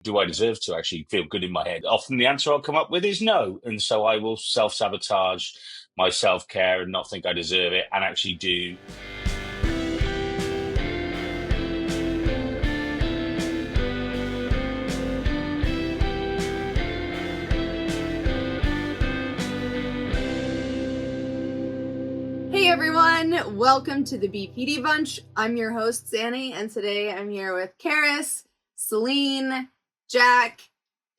do I deserve to actually feel good in my head? Often the answer I'll come up with is no. And so I will self-sabotage my self-care and not think I deserve it and actually do. Hey everyone, welcome to the BPD Bunch. I'm your host, Xannie, and today I'm here with Carys, Celine, Jack,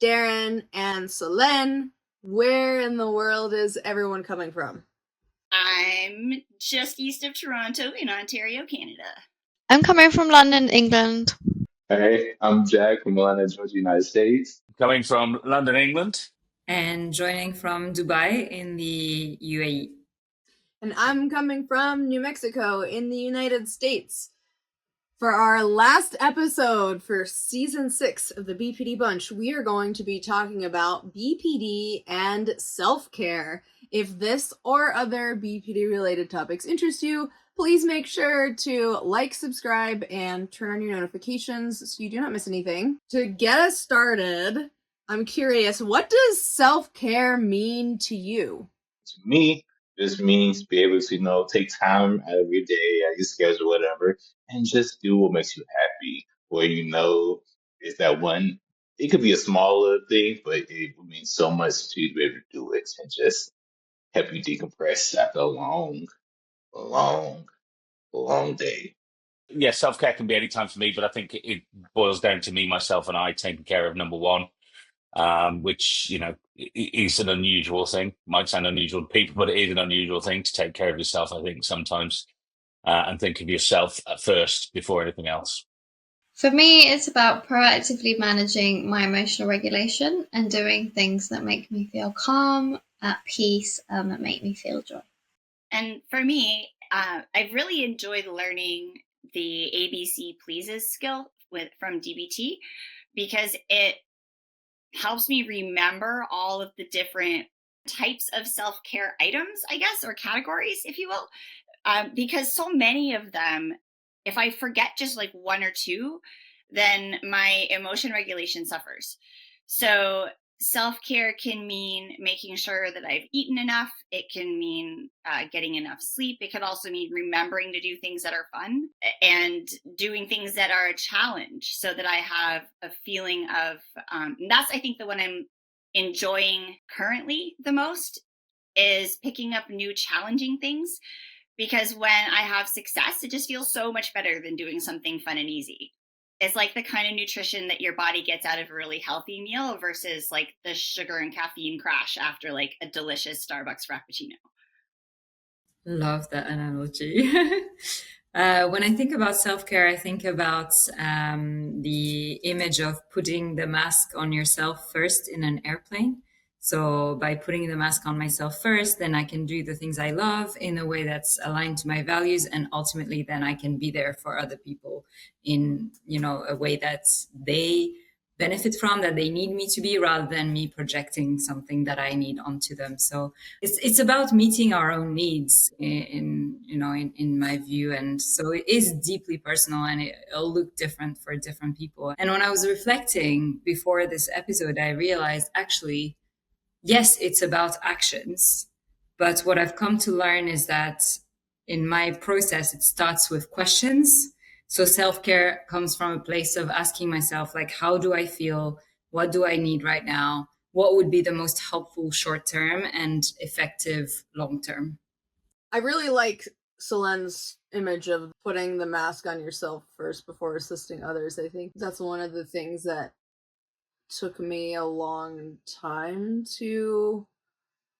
Darren, and Solène. Where in the world is everyone coming from? I'm just east of Toronto in Ontario, Canada. I'm coming from London, England. Hey, I'm Jack from Atlanta, Georgia, United States. Coming from London, England. And joining from Dubai in the UAE. And I'm coming from New Mexico in the United States. For our last episode for season 6 of the BPD Bunch, we are going to be talking about BPD and self-care. If this or other BPD related topics interest you, please make sure to like, subscribe, and turn on your notifications so you do not miss anything. To get us started, I'm curious, what does self-care mean to you? To me, this means be able to, take time out of your day, out of your schedule, whatever, and just do what makes you happy. Where is that one, it could be a smaller thing, but it would mean so much to you to be able to do it and just help you decompress after a long, long, long day. Yeah, self-care can be any time for me, but I think it boils down to me, myself, and I taking care of number one, which, is an unusual thing. Might sound unusual to people, but it is an unusual thing to take care of yourself, I think, sometimes, and think of yourself first before anything else. For me, it's about proactively managing my emotional regulation and doing things that make me feel calm, at peace, and that make me feel joy. And for me, I've really enjoyed learning the ABC Pleases skill from DBT because it helps me remember all of the different types of self-care items, I guess, or categories, if you will, because so many of them, if I forget just like one or two, then my emotion regulation suffers. So self-care can mean making sure that I've eaten enough. It can mean getting enough sleep. It could also mean remembering to do things that are fun and doing things that are a challenge so that I have a feeling of, and that's, I think, the one I'm enjoying currently the most is picking up new challenging things, because when I have success, it just feels so much better than doing something fun and easy. It's like the kind of nutrition that your body gets out of a really healthy meal versus like the sugar and caffeine crash after like a delicious Starbucks Frappuccino. Love that analogy. When I think about self-care, I think about the image of putting the mask on yourself first in an airplane. So by putting the mask on myself first, then I can do the things I love in a way that's aligned to my values. And ultimately, then I can be there for other people in, a way that they benefit from, that they need me to be, rather than me projecting something that I need onto them. So it's about meeting our own needs in my view. And so it is deeply personal and it'll look different for different people. And when I was reflecting before this episode, I realized actually, yes, it's about actions. But what I've come to learn is that in my process, it starts with questions. So self-care comes from a place of asking myself, like, how do I feel? What do I need right now? What would be the most helpful short-term and effective long-term? I really like Solène's image of putting the mask on yourself first before assisting others. I think that's one of the things that took me a long time to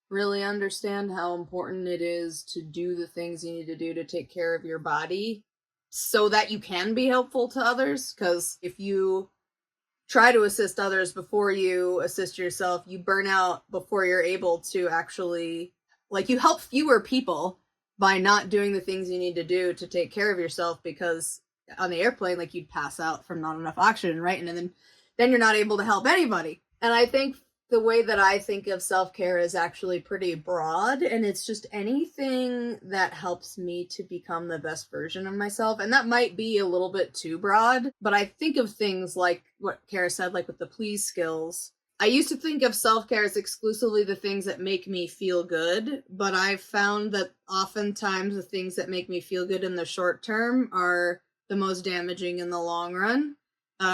really understand, how important it is to do the things you need to do to take care of your body so that you can be helpful to others. Because if you try to assist others before you assist yourself, you burn out before you're able to actually, you help fewer people by not doing the things you need to do to take care of yourself, because on the airplane, you'd pass out from not enough oxygen, right? And then you're not able to help anybody. And I think the way that I think of self-care is actually pretty broad, and it's just anything that helps me to become the best version of myself. And that might be a little bit too broad, but I think of things like what Carys said, like with the please skills. I used to think of self-care as exclusively the things that make me feel good, but I've found that oftentimes the things that make me feel good in the short term are the most damaging in the long run.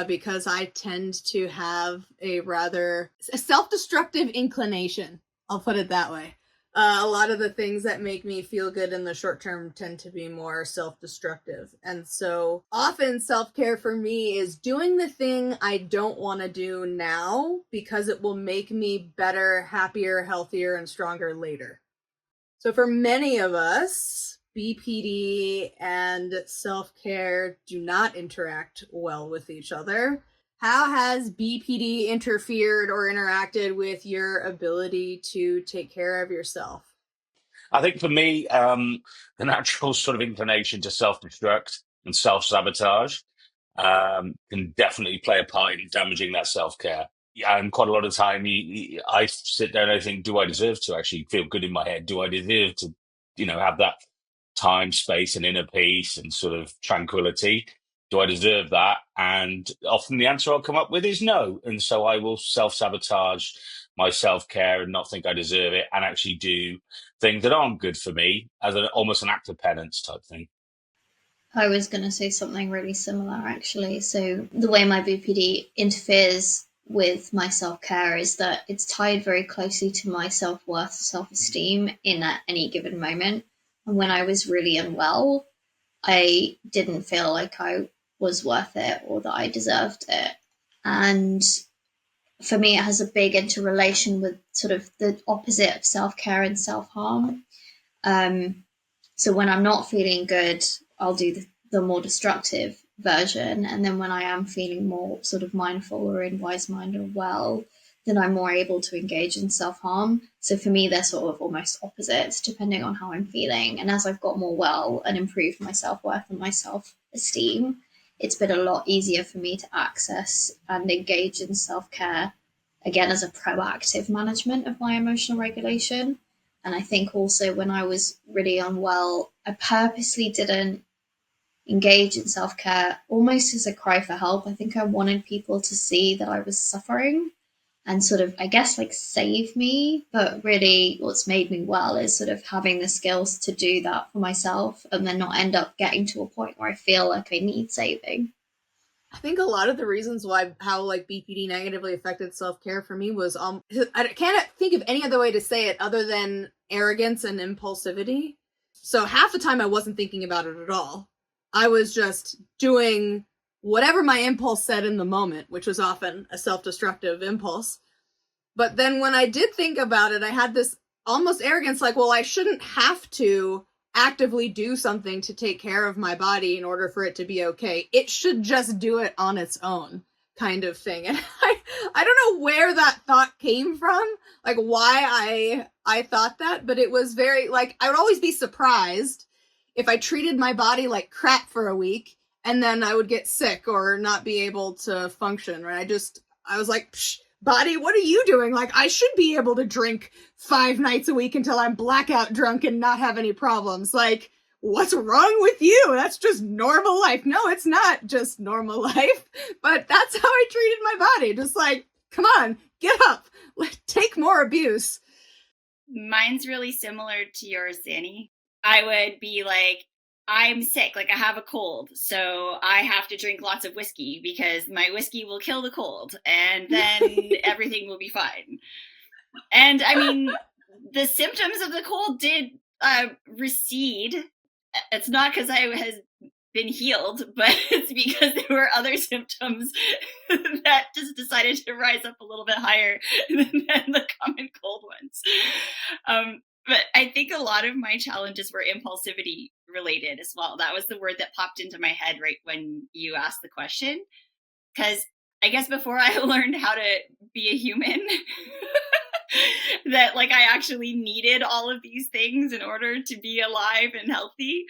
Because I tend to have a rather self-destructive inclination. I'll put it that way. A lot of the things that make me feel good in the short term tend to be more self-destructive. And so often self-care for me is doing the thing I don't want to do now because it will make me better, happier, healthier, and stronger later. So for many of us, BPD and self-care do not interact well with each other. How has BPD interfered or interacted with your ability to take care of yourself? I think for me, the natural sort of inclination to self-destruct and self-sabotage can definitely play a part in damaging that self-care. Yeah, and quite a lot of time, I sit there and I think, do I deserve to actually feel good in my head? Do I deserve to, have that time, space, and inner peace and sort of tranquility? Do I deserve that? And often the answer I'll come up with is no. And so I will self-sabotage my self-care and not think I deserve it and actually do things that aren't good for me as almost an act of penance type thing. I was going to say something really similar, actually. So the way my BPD interferes with my self-care is that it's tied very closely to my self-worth, self-esteem in at any given moment. And when I was really unwell, I didn't feel like I was worth it or that I deserved it. And for me, it has a big interrelation with sort of the opposite of self-care and self-harm. So when I'm not feeling good, I'll do the more destructive version. And then when I am feeling more sort of mindful or in wise mind or well, then I'm more able to engage in self-harm. So for me, they're sort of almost opposites depending on how I'm feeling. And as I've got more well and improved my self-worth and my self-esteem, it's been a lot easier for me to access and engage in self-care, again, as a proactive management of my emotional regulation. And I think also when I was really unwell, I purposely didn't engage in self-care almost as a cry for help. I think I wanted people to see that I was suffering and sort of, I guess, like save me. But really what's made me well is sort of having the skills to do that for myself and then not end up getting to a point where I feel like I need saving. I think a lot of the reasons how like BPD negatively affected self-care for me was I can't think of any other way to say it other than arrogance and impulsivity. So half the time I wasn't thinking about it at all. I was just doing whatever my impulse said in the moment, which was often a self-destructive impulse. But then when I did think about it, I had this almost arrogance, like, well, I shouldn't have to actively do something to take care of my body in order for it to be okay. It should just do it on its own, kind of thing. And I don't know where that thought came from, like why I thought that, but it was very, like, I would always be surprised if I treated my body like crap for a week and then I would get sick or not be able to function, right? I was like, psh, body, what are you doing? Like, I should be able to drink 5 nights a week until I'm blackout drunk and not have any problems. Like, what's wrong with you? That's just normal life. No, it's not just normal life, but that's how I treated my body. Just like, come on, get up, take more abuse. Mine's really similar to yours, Xannie. I would be like, I'm sick, like I have a cold, so I have to drink lots of whiskey because my whiskey will kill the cold and then everything will be fine. And I mean, the symptoms of the cold did recede. It's not because I has been healed, but it's because there were other symptoms that just decided to rise up a little bit higher than the common cold ones. But I think a lot of my challenges were impulsivity related as well. That was the word that popped into my head right when you asked the question. Because I guess before I learned how to be a human, that like I actually needed all of these things in order to be alive and healthy.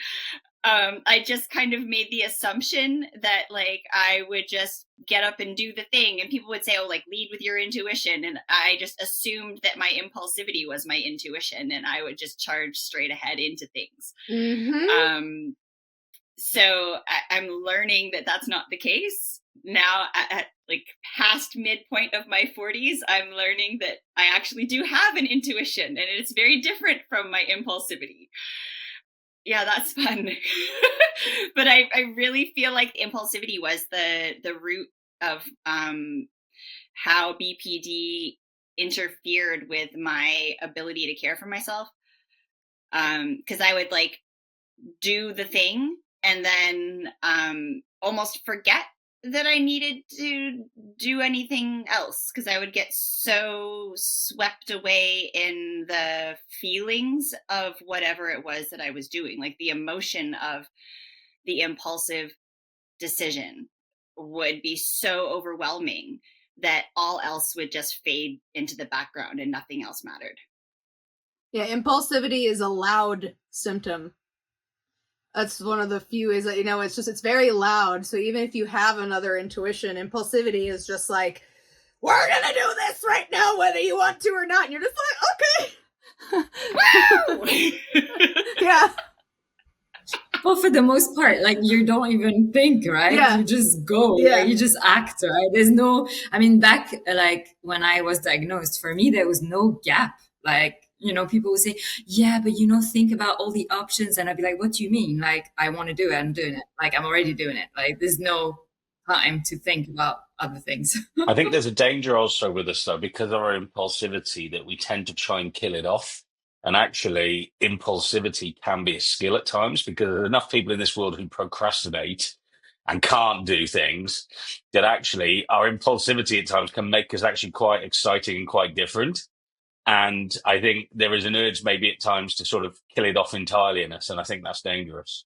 I just kind of made the assumption that like I would just get up and do the thing, and people would say, oh, like lead with your intuition, and I just assumed that my impulsivity was my intuition, and I would just charge straight ahead into things. So I'm learning that that's not the case now. At like past midpoint of my 40s, I'm learning that I actually do have an intuition, and it's very different from my impulsivity. Yeah, that's fun. But I really feel like impulsivity was the root of how BPD interfered with my ability to care for myself. Because I would like do the thing and then almost forget that I needed to do anything else, because I would get so swept away in the feelings of whatever it was that I was doing. Like the emotion of the impulsive decision would be so overwhelming that all else would just fade into the background and nothing else mattered. Yeah, impulsivity is a loud symptom. That's one of the few is that, it's very loud. So even if you have another intuition, impulsivity is just like, we're going to do this right now, whether you want to or not. And you're just like, okay. Yeah. Well, for the most part, like you don't even think, right? Yeah. You just go, Yeah. like, you just act, right? There's no, I mean, back like when I was diagnosed, for me, there was no gap. Like, people would say, yeah, but think about all the options. And I'd be like, what do you mean? Like, I want to do it. I'm doing it. Like, I'm already doing it. Like, there's no time to think about other things. I think there's a danger also with us, though, because of our impulsivity, that we tend to try and kill it off. And actually, impulsivity can be a skill at times, because there's enough people in this world who procrastinate and can't do things, that actually our impulsivity at times can make us actually quite exciting and quite different. And I think there is an urge maybe at times to sort of kill it off entirely in us. And I think that's dangerous.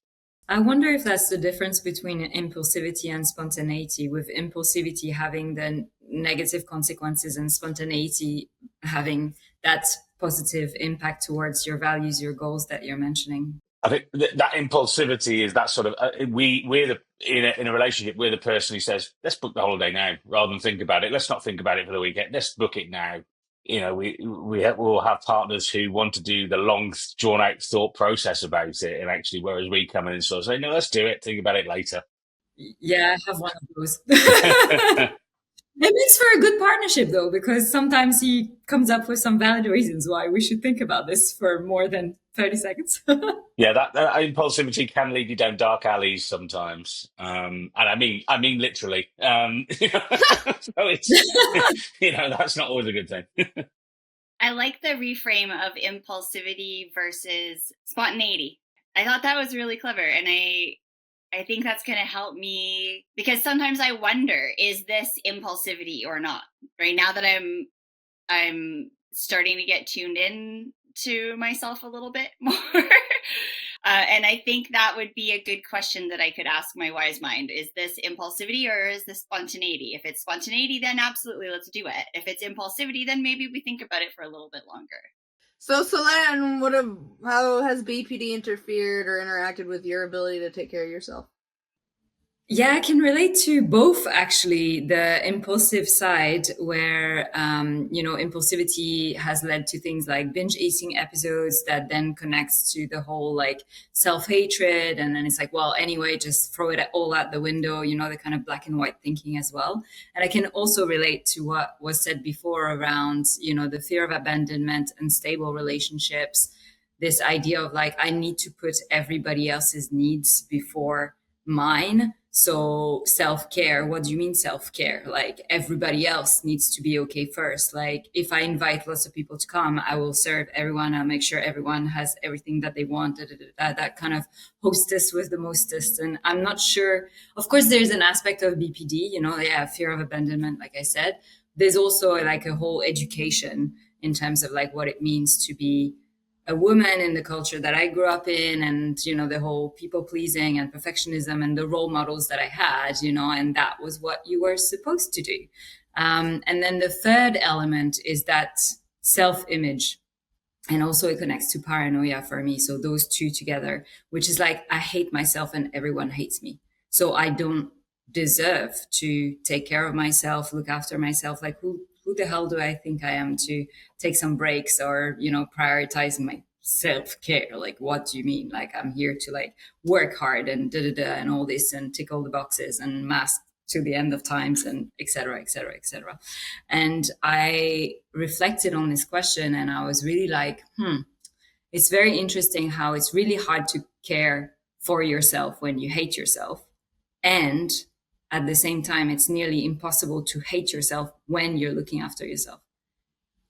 I wonder if that's the difference between impulsivity and spontaneity, with impulsivity having the negative consequences and spontaneity having that positive impact towards your values, your goals that you're mentioning. I think that impulsivity is that sort of we're in a relationship, we're the person who says, let's book the holiday now rather than think about it. Let's not think about it for the weekend. Let's book it now. We'll have partners who want to do the long, drawn out thought process about it, and actually, whereas we come in and sort of say, no, let's do it. Think about it later. Yeah, I have one of those. It makes for a good partnership, though, because sometimes he comes up with some valid reasons why we should think about this for more than 30 seconds. Yeah, that impulsivity can lead you down dark alleys sometimes, and I mean literally. So it's that's not always a good thing. I like the reframe of impulsivity versus spontaneity. I thought that was really clever, and I think that's going to help me, because sometimes I wonder, is this impulsivity or not? Right now that I'm starting to get tuned in to myself a little bit more. And I think that would be a good question that I could ask my wise mind. Is this impulsivity or is this spontaneity? If it's spontaneity, then absolutely, let's do it. If it's impulsivity, then maybe we think about it for a little bit longer. So, Solène, how has BPD interfered or interacted with your ability to take care of yourself? Yeah, I can relate to both, actually. The impulsive side, where, impulsivity has led to things like binge eating episodes that then connects to the whole like self-hatred. And then it's like, well, anyway, just throw it all out the window, the kind of black and white thinking as well. And I can also relate to what was said before around, the fear of abandonment, unstable relationships, this idea of like, I need to put everybody else's needs before mine. So self-care, what do you mean self-care? Like everybody else needs to be okay first. Like if I invite lots of people to come, I will serve everyone. I'll make sure everyone has everything that they want, that kind of hostess with the mostest. And I'm not sure, of course, there's an aspect of BPD, fear of abandonment, like I said. There's also like a whole education in terms of like what it means to be a woman in the culture that I grew up in, and, the whole people pleasing and perfectionism and the role models that I had, and that was what you were supposed to do. And then the third element is that self-image. And also it connects to paranoia for me. So those two together, which is like, I hate myself and everyone hates me. So I don't deserve to take care of myself, look after myself. Like who the hell do I think I am to take some breaks or, prioritize my self-care? Like, what do you mean? Like, I'm here to like work hard and and all this and tick all the boxes and mask to the end of times and et cetera, et cetera, et cetera. And I reflected on this question and I was really like, it's very interesting how it's really hard to care for yourself when you hate yourself. And at the same time, it's nearly impossible to hate yourself when you're looking after yourself.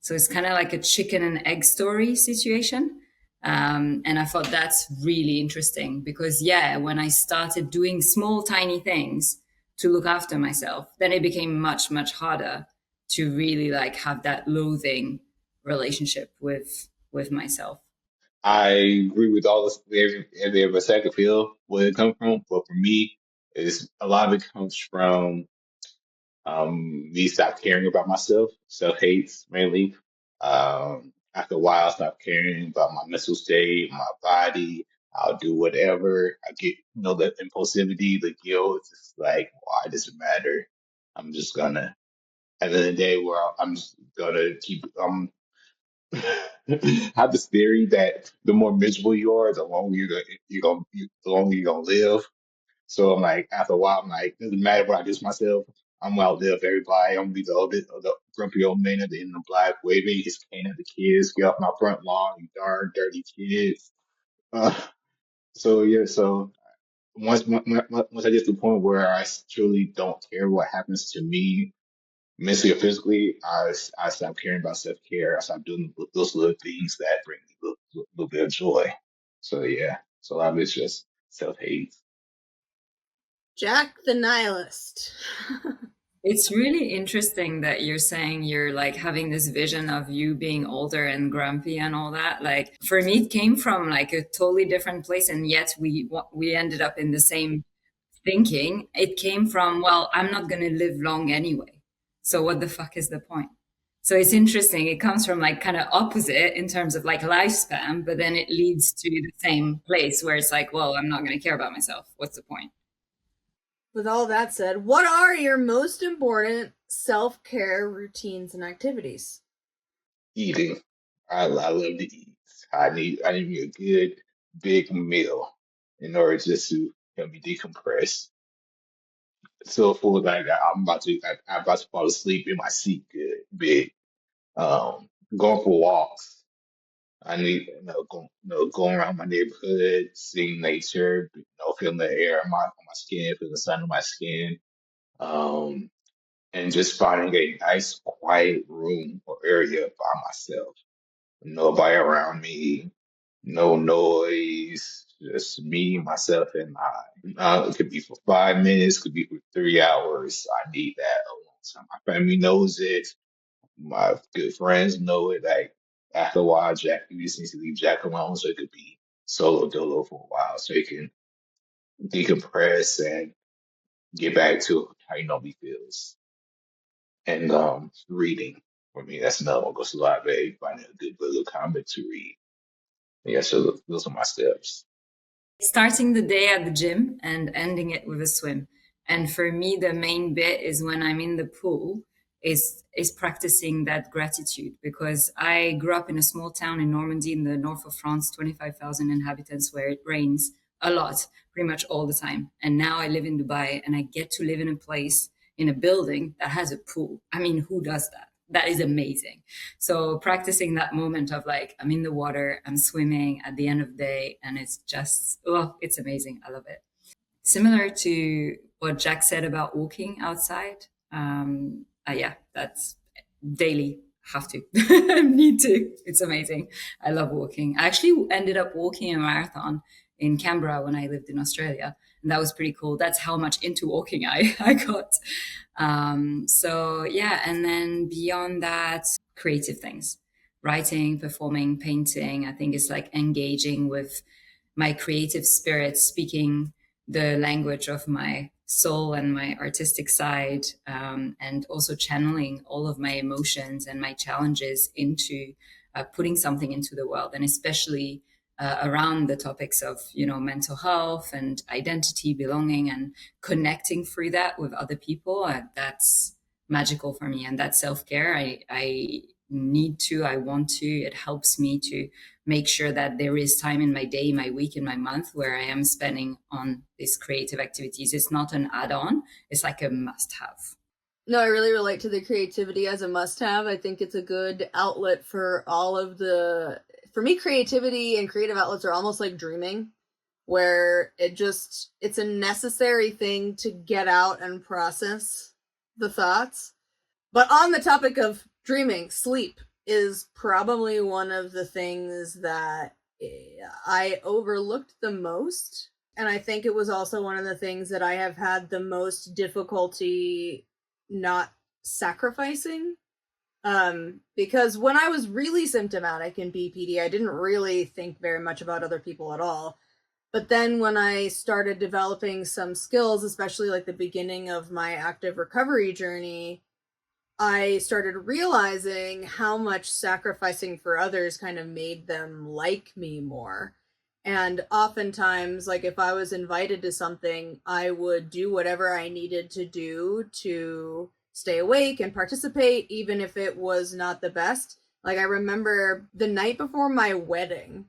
So it's kind of like a chicken and egg story situation. And I thought that's really interesting because, when I started doing small, tiny things to look after myself, then it became much, much harder to really like have that loathing relationship with myself. I agree with all this, every other second feel where it comes from. But for me, is a lot of it comes from me stop caring about myself, self hates mainly. After a while, I stop caring about my mental state, my body. I'll do whatever. I get, the impulsivity, the guilt. It's just like, why does it matter? I'm just gonna, at the end of the day, where I'm just gonna keep, have this theory that the more miserable you are, the longer you're gonna live. So I'm like, after a while, I'm like, doesn't matter what I do to myself. I'm gonna outlive everybody. I'm gonna be the grumpy old man at the end of the block, waving his cane at the kids. Get off my front lawn, you darn dirty kids. Uh, so once I get to the point where I truly don't care what happens to me mentally or physically, I stop caring about self care. I stop doing those little things that bring me a little bit of joy. So yeah, so a lot of it's just self hate. Jack the Nihilist. It's really interesting that you're saying you're like having this vision of you being older and grumpy and all that. Like for me, it came from like a totally different place, and yet we ended up in the same thinking. It came from, well, I'm not going to live long anyway, so what the fuck is the point? So it's interesting. It comes from like kind of opposite in terms of like lifespan, but then it leads to the same place where it's like, well, I'm not going to care about myself. What's the point? With all that said, what are your most important self-care routines and activities? Eating. I love to eat. I need me a good big meal in order just to help me decompress. So full like I'm about to fall asleep in my seat good big. Going for walks. I need going around my neighborhood, seeing nature, feeling the air on my skin, feeling the sun on my skin. Um, and just finding a nice quiet room or area by myself. Nobody around me, no noise, just me, myself, and I. It could be for 5 minutes, could be for 3 hours. I need that alone time. My family knows it. My good friends know it. Like after a while, we just need to leave Jack alone so it could be solo dolo for a while, so he can decompress and get back to how he normally feels. And reading for me, that's another one. Goes to the library, finding a good little comic to read. Yeah, so those are my steps. Starting the day at the gym and ending it with a swim. And for me, the main bit is when I'm in the pool is practicing that gratitude, because I grew up in a small town in Normandy in the north of France, 25,000 inhabitants, where it rains a lot, pretty much all the time. And now I live in Dubai and I get to live in a place, in a building that has a pool. I mean, who does that? That is amazing. So practicing that moment of like, I'm in the water, I'm swimming at the end of the day, and it's just, oh, it's amazing. I love it. Similar to what Jack said about walking outside. Yeah, that's daily. Have to. Need to. It's amazing. I love walking. I actually ended up walking a marathon in Canberra when I lived in Australia, and that was pretty cool. That's how much into walking I got. So yeah, and then beyond that, creative things, writing, performing, painting. I think it's like engaging with my creative spirit, speaking the language of my soul and my artistic side, and also channeling all of my emotions and my challenges into putting something into the world, and especially around the topics of, mental health and identity, belonging, and connecting through that with other people. That's magical for me, and that self-care I need to, I want to. It helps me to make sure that there is time in my day, my week, and my month where I am spending on these creative activities. It's not an add-on, it's like a must-have. No, I really relate to the creativity as a must-have. I think it's a good outlet for all of for me, creativity and creative outlets are almost like dreaming, where it's a necessary thing to get out and process the thoughts. But on the topic of dreaming, sleep is probably one of the things that I overlooked the most. And I think it was also one of the things that I have had the most difficulty not sacrificing. Because when I was really symptomatic in BPD, I didn't really think very much about other people at all. But then when I started developing some skills, especially like the beginning of my active recovery journey, I started realizing how much sacrificing for others kind of made them like me more. And oftentimes, like if I was invited to something, I would do whatever I needed to do to stay awake and participate, even if it was not the best. Like I remember the night before my wedding,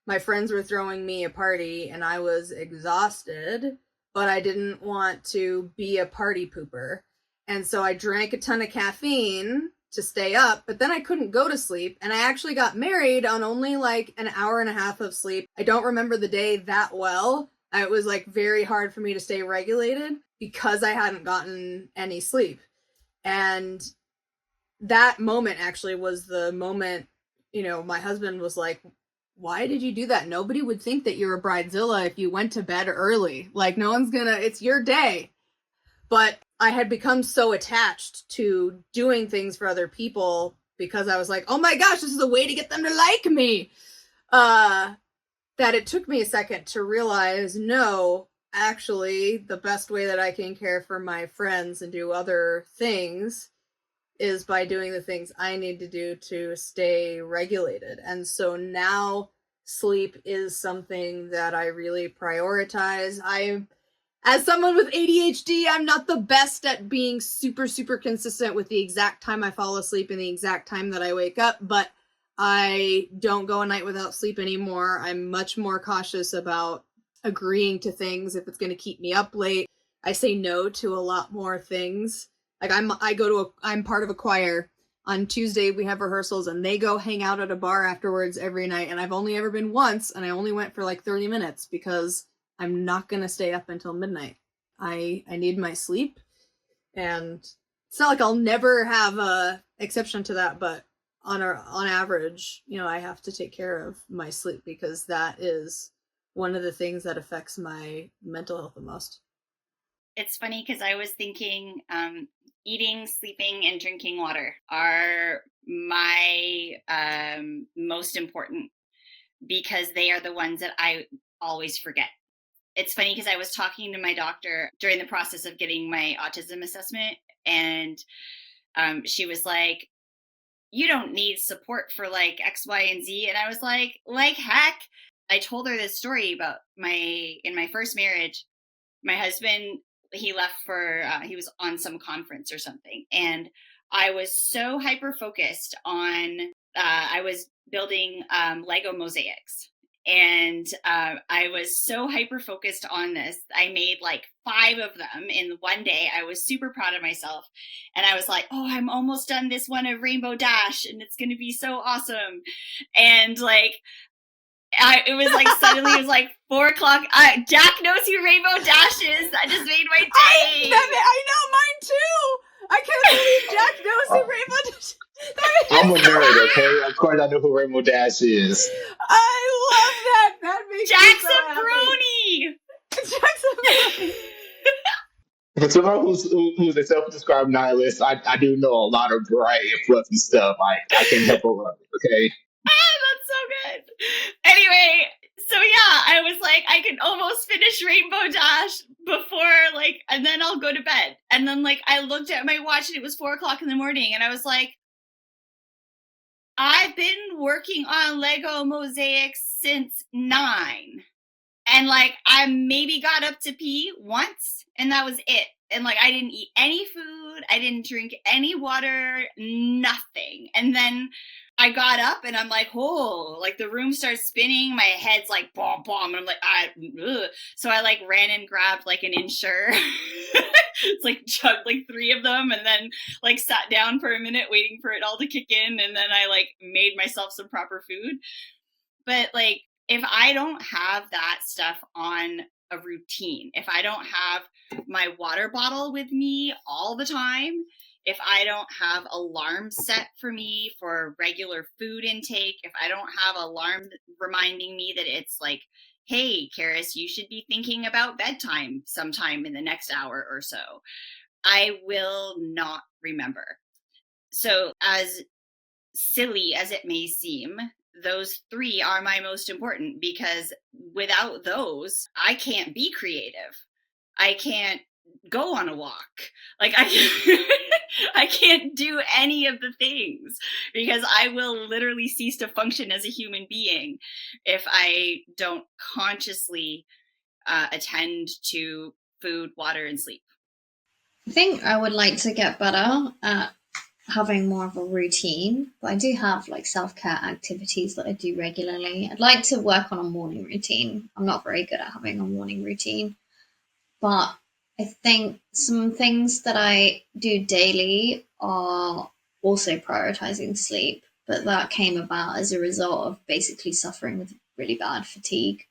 my friends were throwing me a party and I was exhausted, but I didn't want to be a party pooper. And so I drank a ton of caffeine to stay up, but then I couldn't go to sleep. And I actually got married on only like an hour and a half of sleep. I don't remember the day that well. It was like very hard for me to stay regulated because I hadn't gotten any sleep. And that moment actually was the moment, my husband was like, why did you do that? Nobody would think that you're a bridezilla if you went to bed early. Like no one's it's your day. But I had become so attached to doing things for other people because I was like, oh my gosh, this is a way to get them to like me. That it took me a second to realize, no, actually, the best way that I can care for my friends and do other things is by doing the things I need to do to stay regulated. And so now sleep is something that I really prioritize. As someone with ADHD, I'm not the best at being super, super consistent with the exact time I fall asleep and the exact time that I wake up, but I don't go a night without sleep anymore. I'm much more cautious about agreeing to things if it's going to keep me up late. I say no to a lot more things. Like I'm part of a choir. On Tuesday, we have rehearsals and they go hang out at a bar afterwards every night. And I've only ever been once and I only went for like 30 minutes because I'm not going to stay up until midnight. I need my sleep. And it's not like I'll never have a exception to that, but on average, I have to take care of my sleep because that is one of the things that affects my mental health the most. It's funny because I was thinking eating, sleeping, and drinking water are my most important because they are the ones that I always forget. It's funny because I was talking to my doctor during the process of getting my autism assessment, and she was like, you don't need support for like X, Y, and Z. And I was like heck. I told her this story about in my first marriage, my husband, he left for, he was on some conference or something. And I was so hyper-focused on, I was building Lego mosaics. And I was so hyper-focused on this. I made like 5 of them in one day. I was super proud of myself. And I was like, oh, I'm almost done this one of Rainbow Dash. And it's going to be so awesome. And like, it was like suddenly it was like 4 o'clock. Jack knows who Rainbow Dash is. That just made my day. I know mine too. I can't believe Jack knows who Rainbow Dash is. I'm a nerd, okay? Of course I know who Rainbow Dash is. I love that. That makes Jack's me so a brony. Jack's a brony. For someone who's a self-described nihilist, I do know a lot of bright and fluffy stuff. I can't help but love it, okay? That's so good. Anyway, so yeah, I was like, I could almost finish Rainbow Dash before like, and then I'll go to bed. And then like, I looked at my watch and it was 4 o'clock in the morning and I was like, I've been working on Lego mosaics since 9. And like, I maybe got up to pee once and that was it. And like, I didn't eat any food. I didn't drink any water, nothing. And then I got up and I'm like, oh, like the room starts spinning. My head's like, bomb, bomb. And I'm like, ugh. So I like ran and grabbed like an Ensure. It's like chugged like 3 of them and then like sat down for a minute waiting for it all to kick in. And then I like made myself some proper food. But like, if I don't have that stuff on a routine, if I don't have my water bottle with me all the time, if I don't have alarms set for me for regular food intake, if I don't have alarm reminding me that it's like, hey, Carys, you should be thinking about bedtime sometime in the next hour or so, I will not remember. So as silly as it may seem, those 3 are my most important, because without those, I can't be creative. I can't go on a walk. Like I can't do any of the things, because I will literally cease to function as a human being if I don't consciously attend to food, water, and sleep. I think I would like to get better at having more of a routine, but I do have like self-care activities that I do regularly. I'd like to work on a morning routine. I'm not very good at having a morning routine, but I think some things that I do daily are also prioritizing sleep, but that came about as a result of basically suffering with really bad fatigue,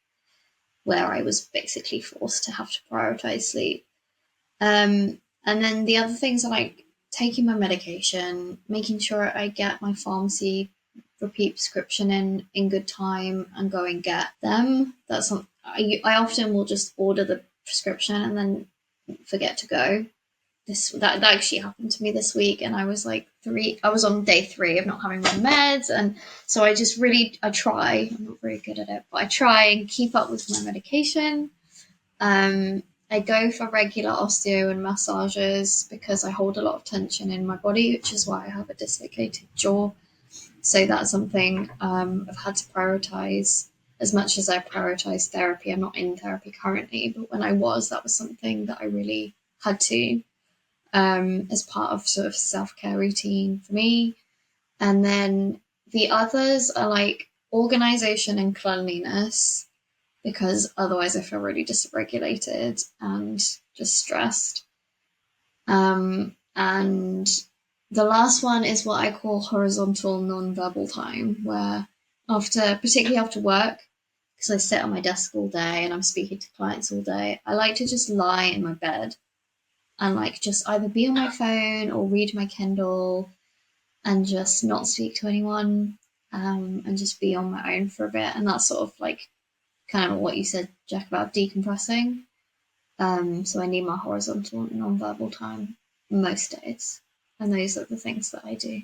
where I was basically forced to have to prioritize sleep. And then the other things are like taking my medication, making sure I get my pharmacy repeat prescription in good time and go and get them. That's something I often will just order the prescription and then forget to go. That actually happened to me this week, and I was like I was on day 3 of not having my meds, and so I try. I'm not very good at it, but I try and keep up with my medication. I go for regular osteo and massages because I hold a lot of tension in my body, which is why I have a dislocated jaw. So that's something I've had to prioritize as much as I prioritize therapy. I'm not in therapy currently, but when I was, that was something that I really had to as part of sort of self-care routine for me. And then the others are like organization and cleanliness, because otherwise I feel really dysregulated and just stressed. And the last one is what I call horizontal non-verbal time, where particularly after work, because I sit at my desk all day and I'm speaking to clients all day, I like to just lie in my bed and like just either be on my phone or read my Kindle and just not speak to anyone, and just be on my own for a bit. And that's sort of like kind of what you said, Jack, about decompressing. So I need my horizontal non-verbal time most days. And those are the things that I do.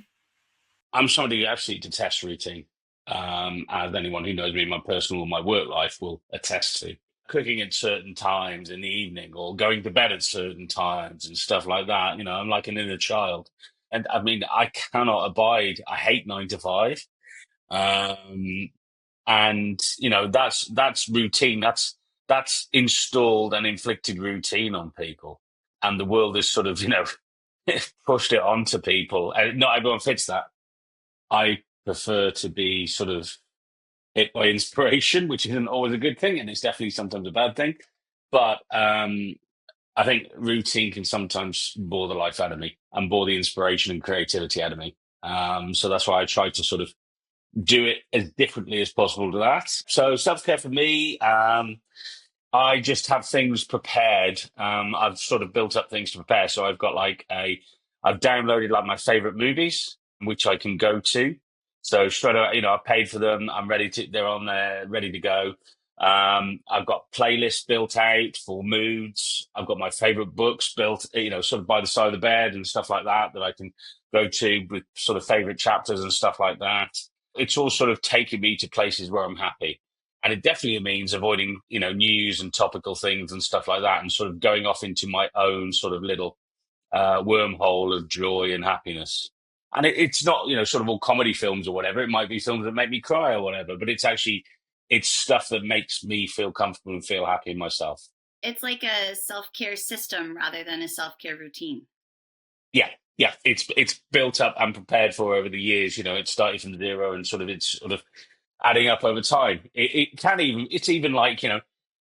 I'm somebody who absolutely detests routine, as anyone who knows me in my personal or my work life will attest to. Cooking at certain times in the evening or going to bed at certain times and stuff like that. You know, I'm like an inner child. And I mean, I cannot abide, I hate 9 to 5. And, you know, that's routine. That's installed and inflicted routine on people. And the world is sort of, you know, pushed it onto people. And not everyone fits that. I prefer to be sort of hit by inspiration, which isn't always a good thing, and it's definitely sometimes a bad thing. But I think routine can sometimes bore the life out of me and bore the inspiration and creativity out of me. So that's why I try to sort of do it as differently as possible to that. So self-care for me, I just have things prepared. I've sort of built up things to prepare. So I've got I've downloaded like my favorite movies, which I can go to. So straight away, you know, I've paid for them. They're on there, ready to go. I've got playlists built out for moods. I've got my favorite books built, you know, sort of by the side of the bed and stuff like that I can go to with sort of favorite chapters and stuff like that. It's all sort of taking me to places where I'm happy. And it definitely means avoiding, you know, news and topical things and stuff like that, and sort of going off into my own sort of little wormhole of joy and happiness. And it's not, sort of all comedy films or whatever. It might be films that make me cry or whatever, but it's stuff that makes me feel comfortable and feel happy in myself. It's like a self-care system rather than a self-care routine. Yeah, it's built up and prepared for over the years. It started from zero, and it's sort of adding up over time. It's even like,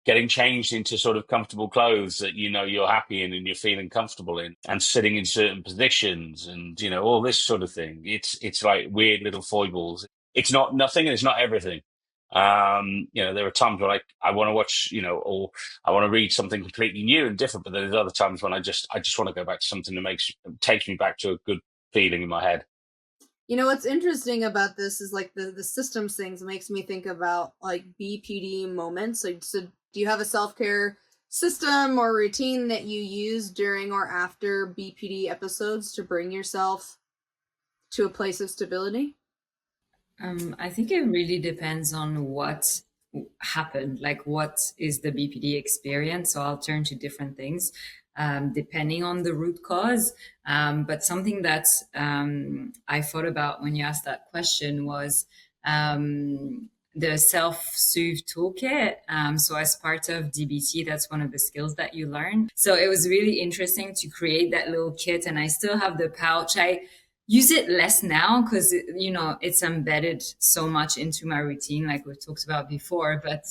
getting changed into sort of comfortable clothes that you're happy in and you're feeling comfortable in, and sitting in certain positions, and all this sort of thing. It's like weird little foibles. It's not nothing and it's not everything. There are times when I want to watch, or I want to read something completely new and different, but there's other times when I just want to go back to something that takes me back to a good feeling in my head. What's interesting about this is like the systems things makes me think about like BPD moments. So do you have a self-care system or routine that you use during or after BPD episodes to bring yourself to a place of stability? I think it really depends on what happened, like what is the BPD experience. So I'll turn to different things depending on the root cause. But something that I thought about when you asked that question was the self-soothe toolkit. So as part of DBT, that's one of the skills that you learn. So it was really interesting to create that little kit, and I still have the pouch. I use it less now because it's embedded so much into my routine, like we've talked about before. But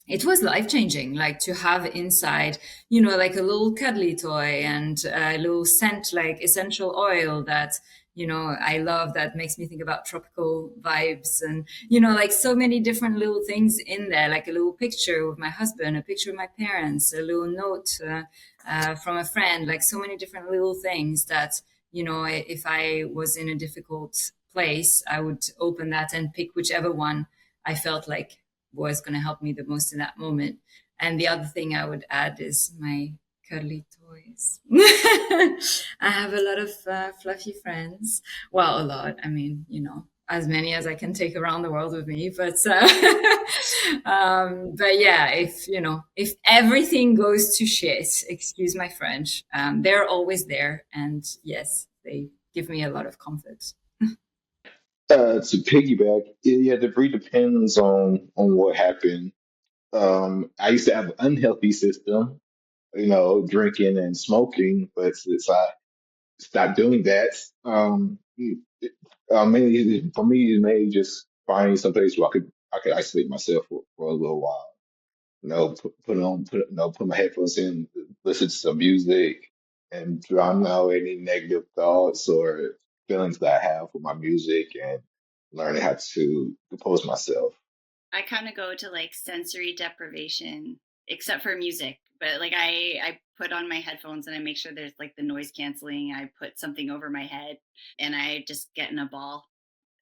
it was life-changing, like to have inside, like a little cuddly toy and a little scent, like essential oil that I love, that makes me think about tropical vibes, and like so many different little things in there, like a little picture with my husband, a picture of my parents, a little note from a friend, like so many different little things that if I was in a difficult place, I would open that and pick whichever one I felt like was going to help me the most in that moment. And the other thing I would add is my cuddly toys. I have a lot of fluffy friends. Well, a lot. I mean, as many as I can take around the world with me. But yeah, if everything goes to shit, excuse my French, they're always there, and yes, they give me a lot of comfort. To piggyback, it really depends on what happened. I used to have an unhealthy system, drinking and smoking, but since I stopped doing that, mainly for me, it may just find some place where I could isolate myself for a little while. Put my headphones in, listen to some music, and drown out any negative thoughts or feelings that I have with my music, and learning how to compose myself. I kind of go to like sensory deprivation, except for music. But like I put on my headphones and I make sure there's like the noise canceling. I put something over my head and I just get in a ball.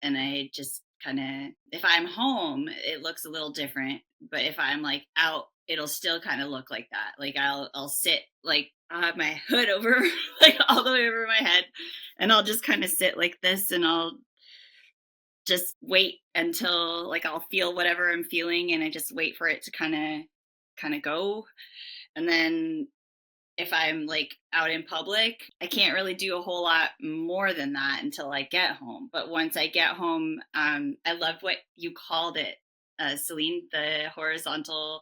And I just kind of, if I'm home, it looks a little different. But if I'm like out, it'll still kind of look like that. Like I'll sit, like I'll have my hood over, like all the way over my head, and I'll just kind of sit like this, and I'll just wait until like I'll feel whatever I'm feeling, and I just wait for it to kind of go. And then if I'm like out in public, I can't really do a whole lot more than that until I get home. But once I get home, I love what you called it, Celine, the horizontal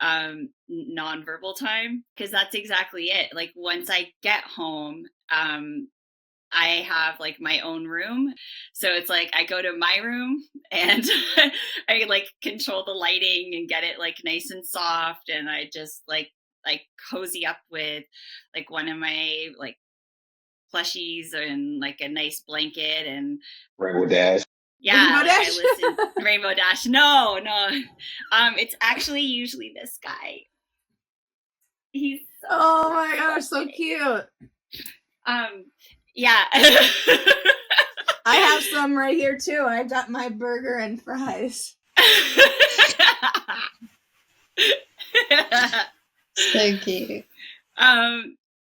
nonverbal time, because that's exactly it. Like once I get home, I have like my own room. So it's like I go to my room and I like control the lighting and get it like nice and soft. And I just like cozy up with like one of my like plushies and like a nice blanket and Rainbow Dash. yeah, Rainbow like Dash? I listen Rainbow Dash. No. It's actually usually this guy. He's so Oh my gosh, so cute. Yeah. I have some right here too. I got my burger and fries. So cute.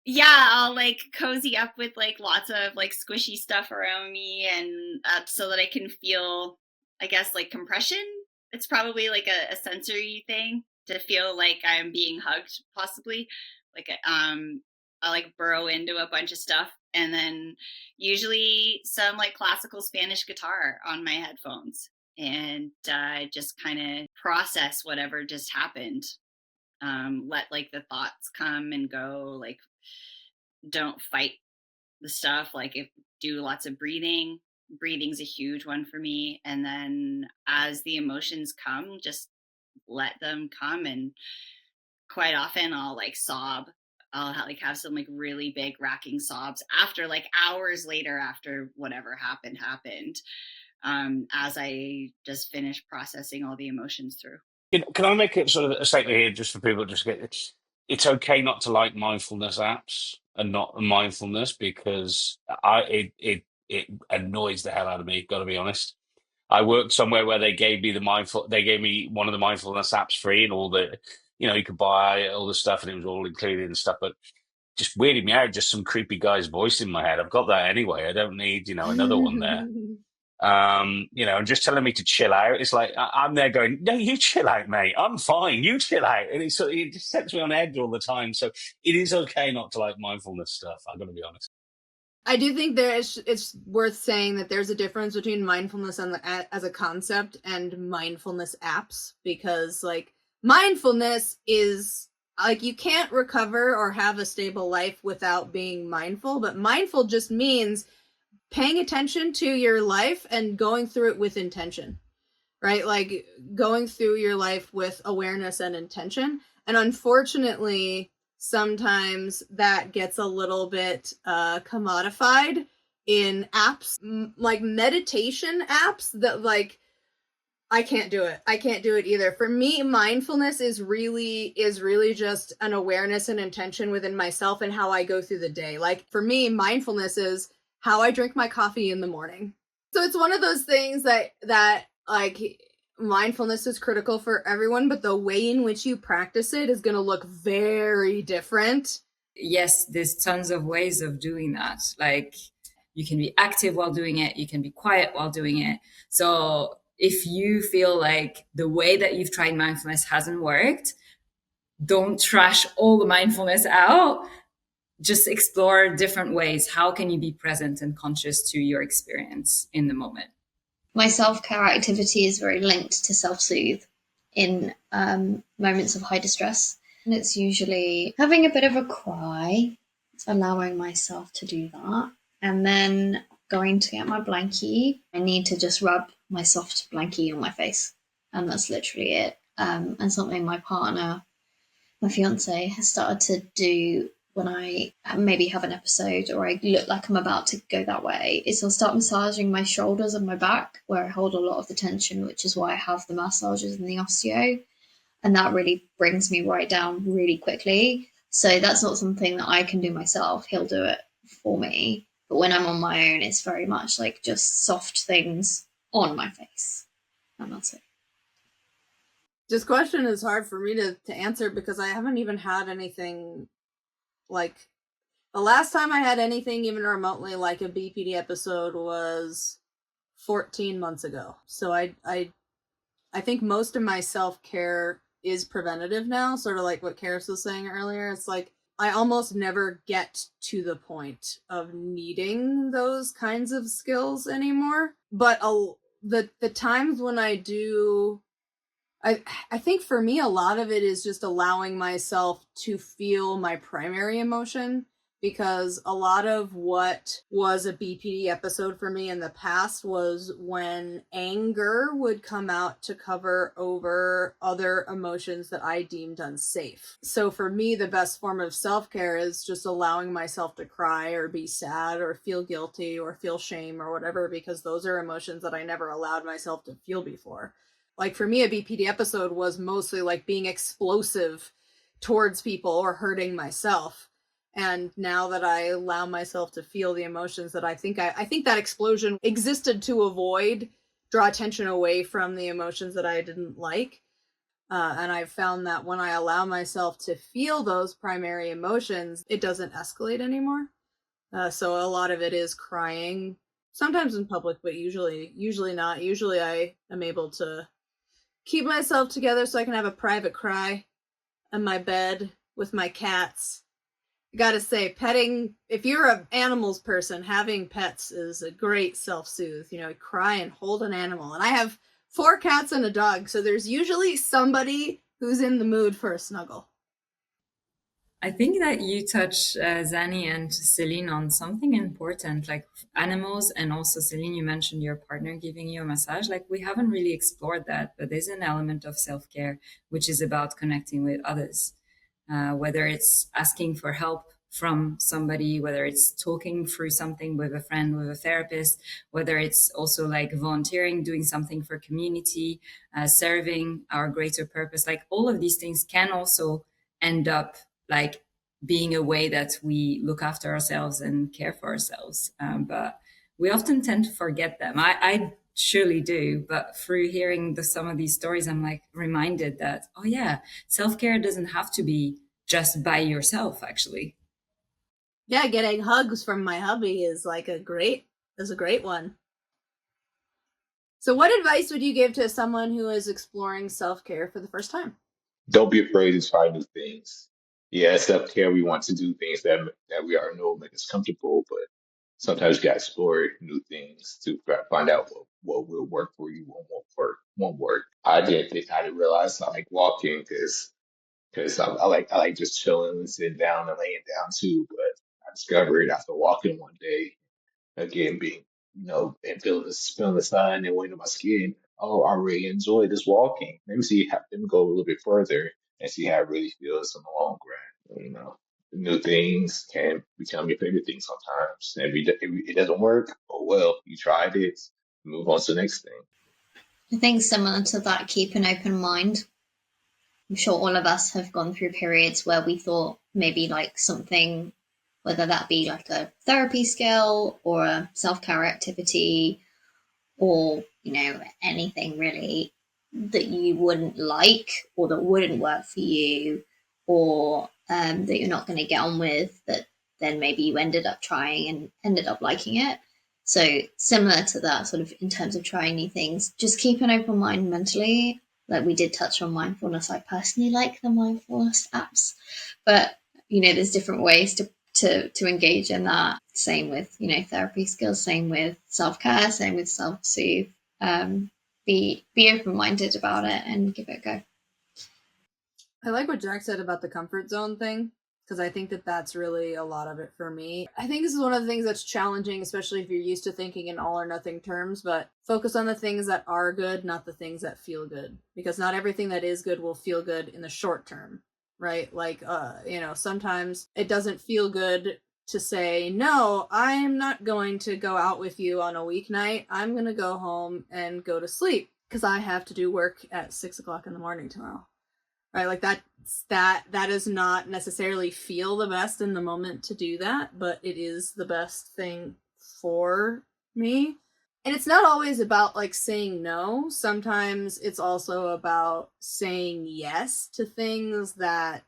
Yeah, I'll like cozy up with like lots of like squishy stuff around me, and so that I can feel, I guess, like compression. It's probably like a sensory thing to feel like I'm being hugged, possibly. Like I like burrow into a bunch of stuff and then usually some like classical Spanish guitar on my headphones, and just kind of process whatever just happened. Let like the thoughts come and go, like don't fight the stuff, like if do lots of breathing's a huge one for me, and then as the emotions come, just let them come. And quite often I'll like sob. I'll have some like really big racking sobs after, like hours later, after whatever happened as I just finish processing all the emotions through. Can I make it sort of a statement here, just for people to just get it? It's okay not to like mindfulness apps and not mindfulness, because it annoys the hell out of me. Got to be honest. I worked somewhere where they gave me one of the mindfulness apps free, and all the, you could buy all the stuff, and it was all included and stuff. But just weirded me out, just some creepy guy's voice in my head. I've got that anyway. I don't need, another one there. And just telling me to chill out. It's like I'm there going, no, you chill out, mate. I'm fine. You chill out. And it just sets me on edge all the time. So it is okay not to like mindfulness stuff. I've got to be honest. I do think it's worth saying that there's a difference between mindfulness as a concept and mindfulness apps, because like mindfulness is like, you can't recover or have a stable life without being mindful, but mindful just means paying attention to your life and going through it with intention, right? Like going through your life with awareness and intention. And unfortunately, sometimes that gets a little bit commodified in apps, like meditation apps that like, I can't do it. I can't do it either. For me, mindfulness is really just an awareness and intention within myself and how I go through the day. Like for me, mindfulness is how I drink my coffee in the morning. So it's one of those things that like mindfulness is critical for everyone, but the way in which you practice it is going to look very different. Yes, there's tons of ways of doing that. Like you can be active while doing it, you can be quiet while doing it. So if you feel like the way that you've tried mindfulness hasn't worked, don't trash all the mindfulness out. Just explore different ways. How can you be present and conscious to your experience in the moment? My self-care activity is very linked to self-soothe in moments of high distress. And it's usually having a bit of a cry, allowing myself to do that, and then going to get my blankie. I need to just rub my soft blankie on my face, and that's literally it. And something my fiance, has started to do when I maybe have an episode or I look like I'm about to go that way, is I'll start massaging my shoulders and my back, where I hold a lot of the tension, which is why I have the massages and the osteo. And that really brings me right down really quickly. So that's not something that I can do myself. He'll do it for me. But when I'm on my own, it's very much like just soft things on my face. And that's it. This question is hard for me to answer, because I haven't even had anything like, the last time I had anything even remotely like a BPD episode was 14 months ago. So I think most of my self-care is preventative now, sort of like what Carys was saying earlier. It's like I almost never get to the point of needing those kinds of skills anymore. But the times when I do, I think for me, a lot of it is just allowing myself to feel my primary emotion, because a lot of what was a BPD episode for me in the past was when anger would come out to cover over other emotions that I deemed unsafe. So for me, the best form of self-care is just allowing myself to cry or be sad or feel guilty or feel shame or whatever, because those are emotions that I never allowed myself to feel before. Like for me, a BPD episode was mostly like being explosive towards people or hurting myself. And now that I allow myself to feel the emotions that I think that explosion existed to draw attention away from the emotions that I didn't like. And I've found that when I allow myself to feel those primary emotions, it doesn't escalate anymore. So a lot of it is crying, sometimes in public, but usually not. Usually I am able to keep myself together so I can have a private cry in my bed with my cats gotta say, petting, if you're an animals person, having pets is a great self-soothe. You know, cry and hold an animal. And I have 4 cats and a dog, so there's usually somebody who's in the mood for a snuggle. I think that you touch Xannie and Céline on something important, like animals, and also Céline, you mentioned your partner giving you a massage. Like we haven't really explored that, but there's an element of self-care which is about connecting with others, whether it's asking for help from somebody, whether it's talking through something with a friend, with a therapist, whether it's also like volunteering, doing something for community, serving our greater purpose. Like all of these things can also end up like being a way that we look after ourselves and care for ourselves. But we often tend to forget them. I surely do. But through hearing some of these stories, I'm like reminded that, oh yeah, self-care doesn't have to be just by yourself, actually. Yeah, getting hugs from my hubby is a great one. So what advice would you give to someone who is exploring self-care for the first time? Don't be afraid to try new things. Yeah, self-care, we want to do things that we already know make us comfortable, but sometimes you gotta explore new things to find out what will work for you, what won't work. I didn't realize I like walking because I like just chilling and sitting down and laying down too. But I discovered after walking one day, again being and feeling the sun and weight on my skin. Oh, I really enjoy this walking. Let me go a little bit further and see how it really feels in the long run. New things can become your favorite things sometimes. And if it doesn't work, oh well, you tried it. Move on to the next thing. I think similar to that, keep an open mind. I'm sure all of us have gone through periods where we thought maybe like something, whether that be like a therapy skill or a self-care activity or, anything really that you wouldn't like or that wouldn't work for you or that you're not going to get on with, that then maybe you ended up trying and ended up liking it. So similar to that, sort of in terms of trying new things, just keep an open mind mentally. Like we did touch on mindfulness. I personally like the mindfulness apps, but there's different ways to engage in that. Same with therapy skills. Same with self-care. Same with self-soothe. Be open-minded about it and give it a go. I like what Jack said about the comfort zone thing, because I think that that's really a lot of it for me. I think this is one of the things that's challenging, especially if you're used to thinking in all or nothing terms, but focus on the things that are good, not the things that feel good, because not everything that is good will feel good in the short term, right? Sometimes it doesn't feel good to say, no, I'm not going to go out with you on a weeknight. I'm going to go home and go to sleep because I have to do work at 6:00 in the morning tomorrow. Right, like that does not necessarily feel the best in the moment to do that, but it is the best thing for me. And it's not always about like saying no. Sometimes it's also about saying yes to things that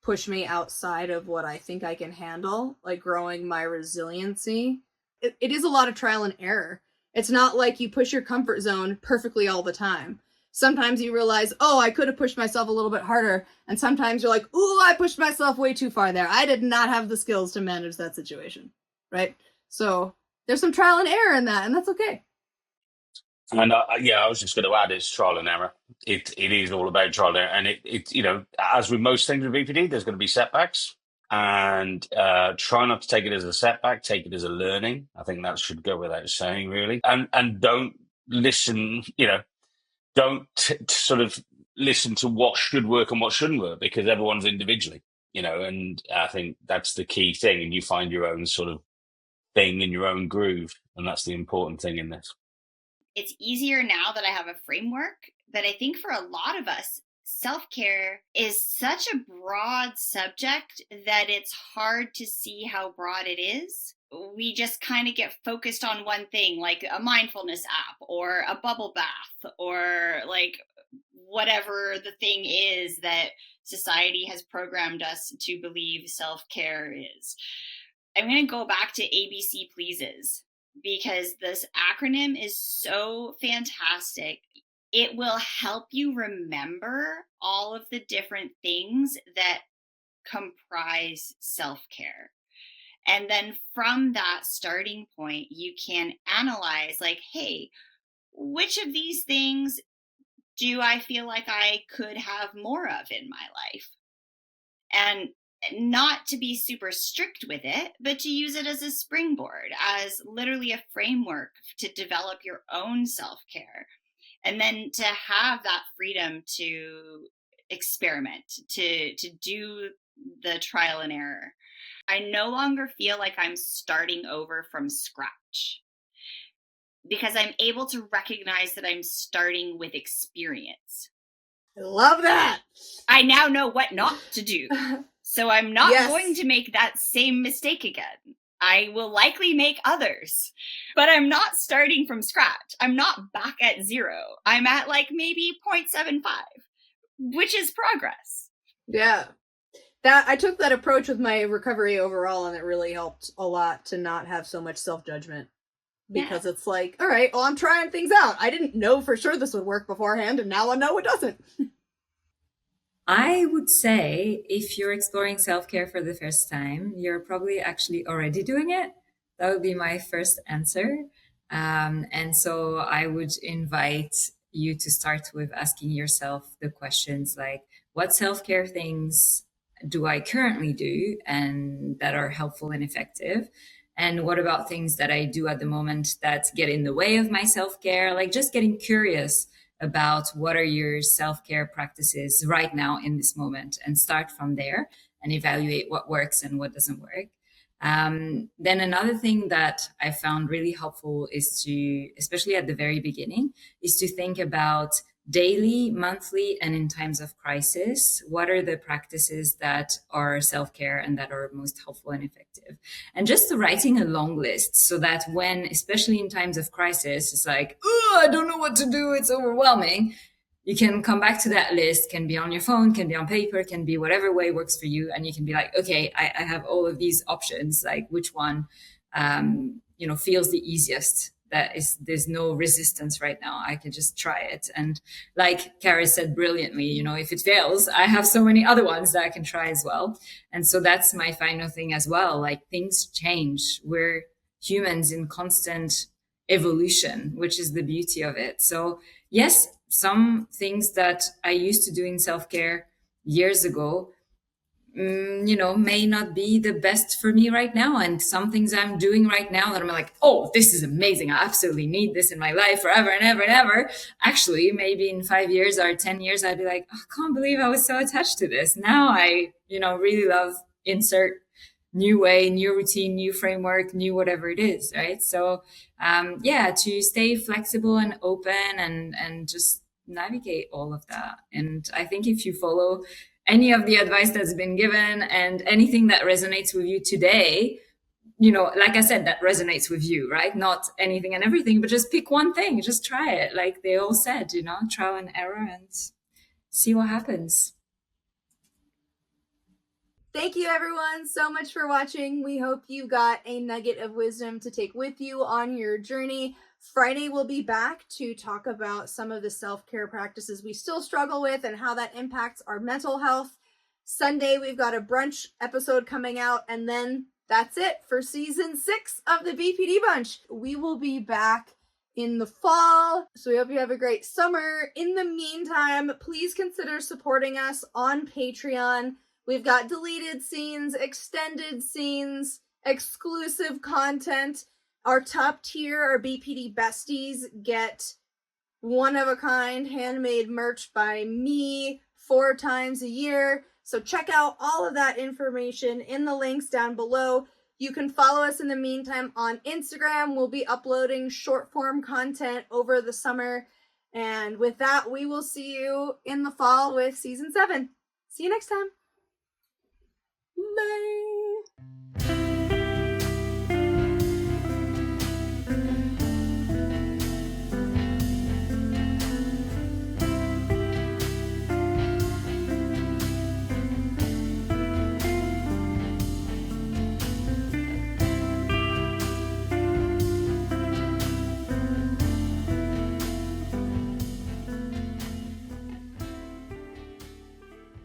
push me outside of what I think I can handle, like growing my resiliency. It is a lot of trial and error. It's not like you push your comfort zone perfectly all the time. Sometimes you realize, oh, I could have pushed myself a little bit harder. And sometimes you're like, ooh, I pushed myself way too far there. I did not have the skills to manage that situation. Right? So there's some trial and error in that, and that's okay. And I was just going to add, it's trial and error. It is all about trial and error. And it as with most things with BPD, there's going to be setbacks. And try not to take it as a setback, take it as a learning. I think that should go without saying, really. And don't listen, don't sort of listen to what should work and what shouldn't work, because everyone's individually, and I think that's the key thing. And you find your own sort of thing in your own groove. And that's the important thing in this. It's easier now that I have a framework, but I think for a lot of us, self-care is such a broad subject that it's hard to see how broad it is. We just kind of get focused on one thing, like a mindfulness app or a bubble bath or like whatever the thing is that society has programmed us to believe self-care is. I'm going to go back to ABC Pleases because this acronym is so fantastic. It will help you remember all of the different things that comprise self-care. And then from that starting point, you can analyze like, hey, which of these things do I feel like I could have more of in my life? And not to be super strict with it, but to use it as a springboard, as literally a framework to develop your own self-care. And then to have that freedom to experiment, to do the trial and error. I no longer feel like I'm starting over from scratch because I'm able to recognize that I'm starting with experience. I love that. I now know what not to do. So I'm not going to make that same mistake again. I will likely make others, but I'm not starting from scratch. I'm not back at 0. I'm at like maybe 0.75, which is progress. Yeah. That I took that approach with my recovery overall, and it really helped a lot to not have so much self-judgment. Because it's like, all right, well, I'm trying things out. I didn't know for sure this would work beforehand, and now I know it doesn't. I would say if you're exploring self-care for the first time, you're probably actually already doing it. That would be my first answer. And so I would invite you to start with asking yourself the questions like, what self-care things do I currently do and that are helpful and effective? And what about things that I do at the moment that get in the way of my self-care? Like just getting curious about what are your self-care practices right now in this moment, and start from there and evaluate what works and what doesn't work. Then another thing that I found really helpful is to, especially at the very beginning, is to think about daily, monthly, and in times of crisis, what are the practices that are self-care and that are most helpful and effective? And just writing a long list so that when, especially in times of crisis, it's like, oh, I don't know what to do, it's overwhelming. You can come back to that list, can be on your phone, can be on paper, can be whatever way works for you. And you can be like, okay, I have all of these options, like which one, feels the easiest. There's no resistance right now. I can just try it. And like Carys said brilliantly, if it fails, I have so many other ones that I can try as well. And so that's my final thing as well. Like things change. We're humans in constant evolution, which is the beauty of it. So yes, some things that I used to do in self-care years ago, may not be the best for me right now. And some things I'm doing right now that I'm like, oh, this is amazing. I absolutely need this in my life forever and ever and ever. Actually, maybe in 5 years or 10 years, I'd be like, oh, I can't believe I was so attached to this. Now I, really love insert new way, new routine, new framework, new whatever it is, right? So, to stay flexible and open and just navigate all of that. And I think if you follow any of the advice that's been given and anything that resonates with you today, like I said, that resonates with you, right? Not anything and everything, but just pick one thing, just try it. Like they all said, trial and error and see what happens. Thank you everyone so much for watching. We hope you got a nugget of wisdom to take with you on your journey. Friday we'll be back to talk about some of the self-care practices we still struggle with and how that impacts our mental health. Sunday we've got a brunch episode coming out, and then that's it for season 6 of the BPD Bunch. We will be back in the fall, so we hope you have a great summer. In the meantime, please consider supporting us on Patreon. We've got deleted scenes, extended scenes, exclusive content. Our top tier, our BPD besties, get one-of-a-kind handmade merch by me 4 times a year. So check out all of that information in the links down below. You can follow us in the meantime on Instagram. We'll be uploading short-form content over the summer. And with that, we will see you in the fall with season 7. See you next time. Bye.